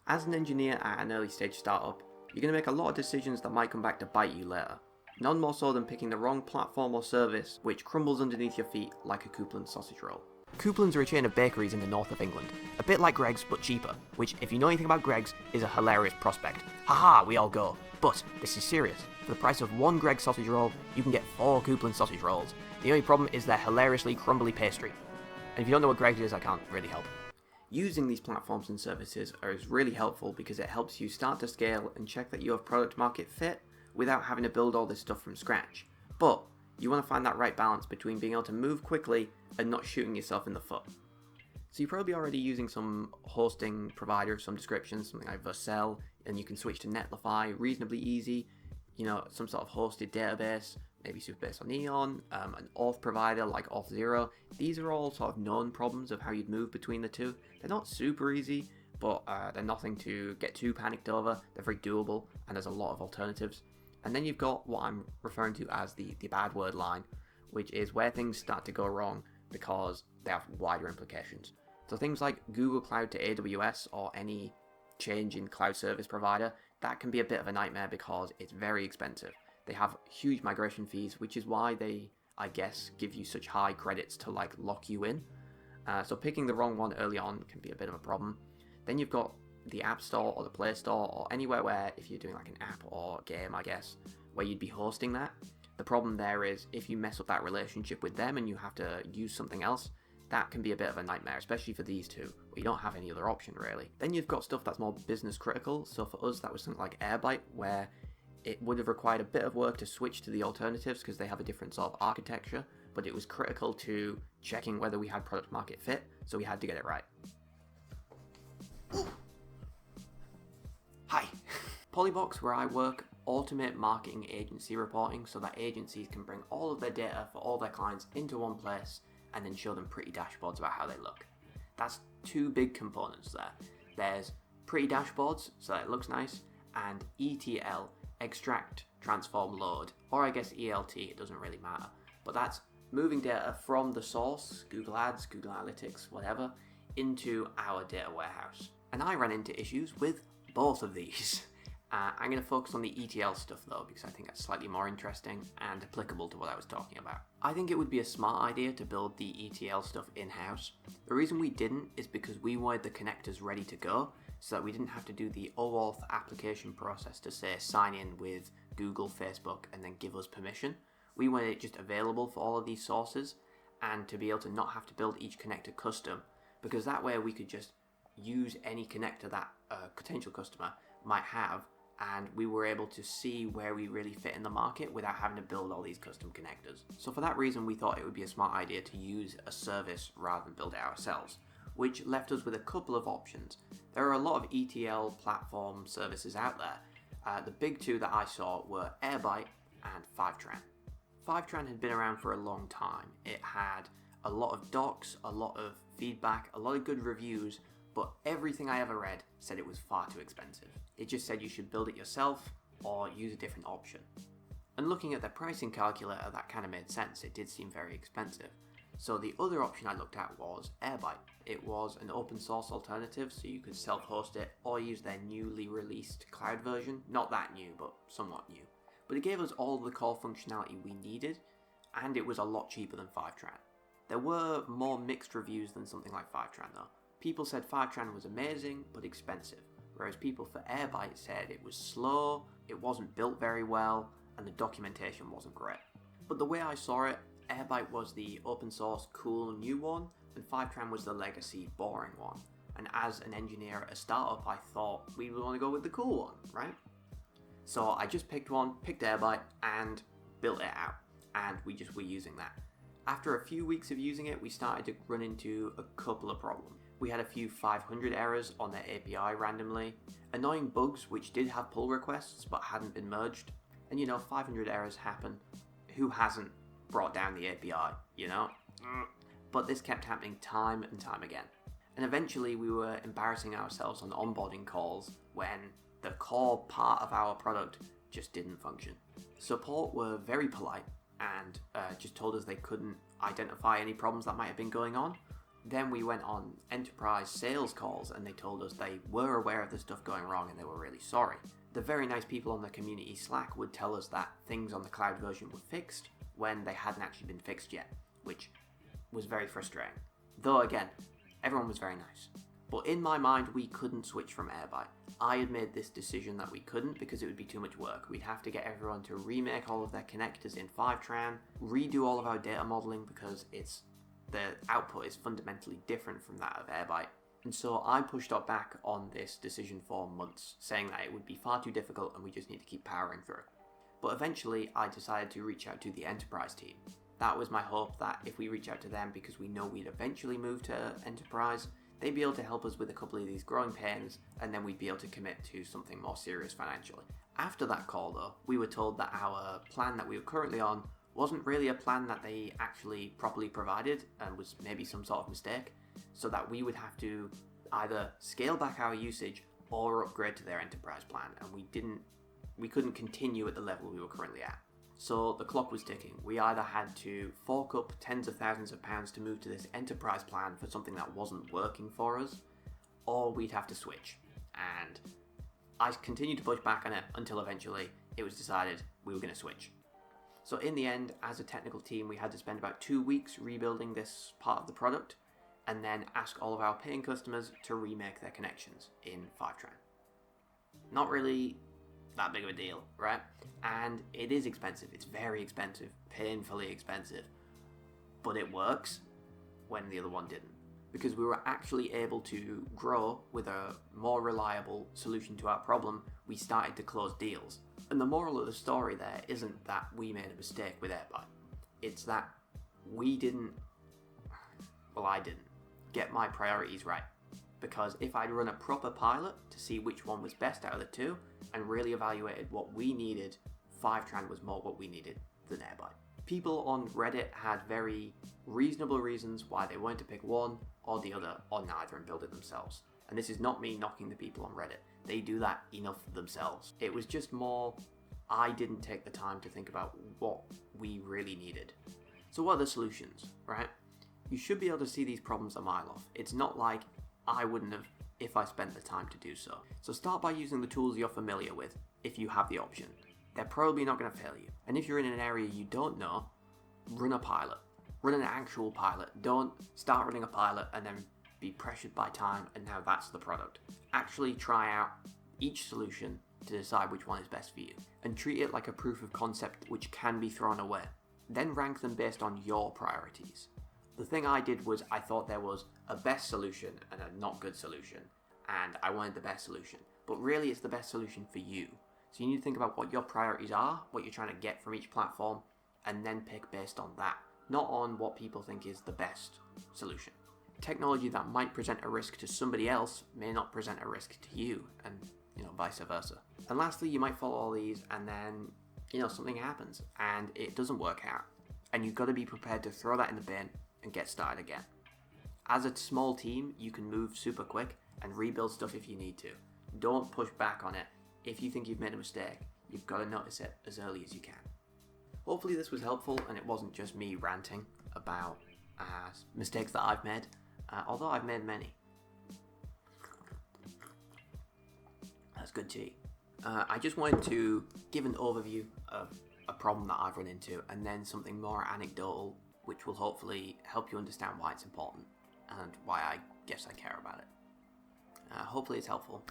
As an engineer at an early stage startup, you're going to make a lot of decisions that might come back to bite you later. None more so than picking the wrong platform or service which crumbles underneath your feet like a Coupland sausage roll. Couplands are a chain of bakeries in the north of England, a bit like Greggs but cheaper, which if you know anything about Greggs is a hilarious prospect. Haha, we all go. But this is serious. For the price of one Greggs sausage roll, you can get 4 Coupland sausage rolls. The only problem is their hilariously crumbly pastry. And if you don't know what Greggs is, I can't really help. Using these platforms and services is really helpful because it helps you start to scale and check that you have product market fit without having to build all this stuff from scratch. But you want to find that right balance between being able to move quickly and not shooting yourself in the foot. So you're probably already using some hosting provider of some description, something like Vercel, and you can switch to Netlify reasonably easy, some sort of hosted database, maybe super based on Neon, an auth provider like Auth0. These are all sort of known problems of how you'd move between the two. They're not super easy, but they're nothing to get too panicked over. They're very doable, and there's a lot of alternatives. And then you've got what I'm referring to as the bad word line, which is where things start to go wrong because they have wider implications. So things like Google Cloud to AWS or any change in cloud service provider, that can be a bit of a nightmare because it's very expensive. They have huge migration fees, which is why they, I guess, give you such high credits to lock you in. So picking the wrong one early on can be a bit of a problem. Then you've got the App Store or the Play Store or anywhere where if you're doing like an app or game, I guess, where you'd be hosting that. The problem there is if you mess up that relationship with them and you have to use something else, that can be a bit of a nightmare, especially for these two, where you don't have any other option really. Then you've got stuff that's more business critical. So for us, that was something like Airbyte, where it would have required a bit of work to switch to the alternatives because they have a different sort of architecture, but it was critical to checking whether we had product market fit, so we had to get it right. Hi. Polybox, where I work, automate marketing agency reporting so that agencies can bring all of their data for all their clients into one place and then show them pretty dashboards about how they look. That's 2 big components there. There's pretty dashboards, so that it looks nice, and ETL, extract, transform, load, or I guess ELT, it doesn't really matter. But that's moving data from the source, Google Ads, Google Analytics, whatever, into our data warehouse. And I ran into issues with both of these. I'm going to focus on the ETL stuff though, because I think that's slightly more interesting and applicable to what I was talking about. I think it would be a smart idea to build the ETL stuff in-house. The reason we didn't is because we wanted the connectors ready to go, so that we didn't have to do the OAuth application process to say sign in with Google, Facebook, and then give us permission. We wanted it just available for all of these sources, and to be able to not have to build each connector custom, because that way we could just use any connector that a potential customer might have, and we were able to see where we really fit in the market without having to build all these custom connectors. So for that reason, we thought it would be a smart idea to use a service rather than build it ourselves, which left us with a couple of options. There are a lot of ETL platform services out there. The big 2 that I saw were Airbyte and Fivetran. Fivetran had been around for a long time. It had a lot of docs, a lot of feedback, a lot of good reviews, but everything I ever read said it was far too expensive. It just said you should build it yourself or use a different option. And looking at their pricing calculator, that kind of made sense. It did seem very expensive. So the other option I looked at was Airbyte. It was an open source alternative, so you could self-host it or use their newly released cloud version. Not that new, but somewhat new. But it gave us all the core functionality we needed, and it was a lot cheaper than Fivetran. There were more mixed reviews than something like Fivetran though. People said Fivetran was amazing, but expensive, whereas people for Airbyte said it was slow, it wasn't built very well, and the documentation wasn't great. But the way I saw it, Airbyte was the open source cool new one, and Fivetran was the legacy boring one. And as an engineer at a startup, I thought we would want to go with the cool one, right? So I just picked Airbyte, and built it out, and we just were using that. After a few weeks of using it, we started to run into a couple of problems. We had a few 500 errors on their API randomly, annoying bugs which did have pull requests but hadn't been merged, and 500 errors happen. Who hasn't brought down the API, But this kept happening time and time again. And eventually we were embarrassing ourselves on onboarding calls when the core part of our product just didn't function. Support were very polite and just told us they couldn't identify any problems that might have been going on, Then we went on enterprise sales calls and they told us they were aware of the stuff going wrong and they were really sorry. The very nice people on the community Slack would tell us that things on the cloud version were fixed when they hadn't actually been fixed yet, which was very frustrating. Though again, everyone was very nice. But in my mind, we couldn't switch from Airbyte. I had made this decision that we couldn't because it would be too much work. We'd have to get everyone to remake all of their connectors in Fivetran, redo all of our data modeling because the output is fundamentally different from that of Airbyte. And so I pushed back on this decision for months, saying that it would be far too difficult and we just need to keep powering through. But eventually I decided to reach out to the enterprise team. That was my hope, that if we reach out to them because we know we'd eventually move to enterprise, they'd be able to help us with a couple of these growing pains, and then we'd be able to commit to something more serious financially. After that call though, we were told that our plan that we were currently on wasn't really a plan that they actually properly provided and was maybe some sort of mistake, so that we would have to either scale back our usage or upgrade to their enterprise plan, and we couldn't continue at the level we were currently at. So the clock was ticking. We either had to fork up tens of thousands of pounds to move to this enterprise plan for something that wasn't working for us, or we'd have to switch. And I continued to push back on it until eventually it was decided we were going to switch. So in the end, as a technical team, we had to spend about 2 weeks rebuilding this part of the product, and then ask all of our paying customers to remake their connections in Fivetran. Not really that big of a deal, right? And it is expensive. It's very expensive, painfully expensive, but it works when the other one didn't, because we were actually able to grow with a more reliable solution to our problem. We started to close deals. And the moral of the story there isn't that we made a mistake with Airbyte. It's that I didn't get my priorities right. Because if I'd run a proper pilot to see which one was best out of the two and really evaluated what we needed, Fivetran was more what we needed than Airbyte. People on Reddit had very reasonable reasons why they weren't to pick one or the other or neither and build it themselves. And this is not me knocking the people on Reddit. They do that enough themselves. It was just more, I didn't take the time to think about what we really needed. So what are the solutions, right? You should be able to see these problems a mile off. It's not like I wouldn't have if I spent the time to do so. So start by using the tools you're familiar with if you have the option. They're probably not going to fail you. And if you're in an area you don't know, run a pilot. Run an actual pilot. Don't start running a pilot and then be pressured by time and now that's the product. Actually try out each solution to decide which one is best for you, and treat it like a proof of concept which can be thrown away. Then rank them based on your priorities. The thing I did was I thought there was a best solution and a not good solution, and I wanted the best solution. But really it's the best solution for you. So you need to think about what your priorities are, what you're trying to get from each platform, and then pick based on that, not on what people think is the best solution. Technology that might present a risk to somebody else may not present a risk to you, and vice versa. And lastly, you might follow all these and then something happens and it doesn't work out, and you've got to be prepared to throw that in the bin and get started again. As a small team, you can move super quick and rebuild stuff if you need to. Don't push back on it. If you think you've made a mistake, you've got to notice it as early as you can. Hopefully this was helpful and it wasn't just me ranting about mistakes that I've made, although I've made many. That's good tea. I just wanted to give an overview of a problem that I've run into, and then something more anecdotal which will hopefully help you understand why it's important and why I guess I care about it. Hopefully it's helpful.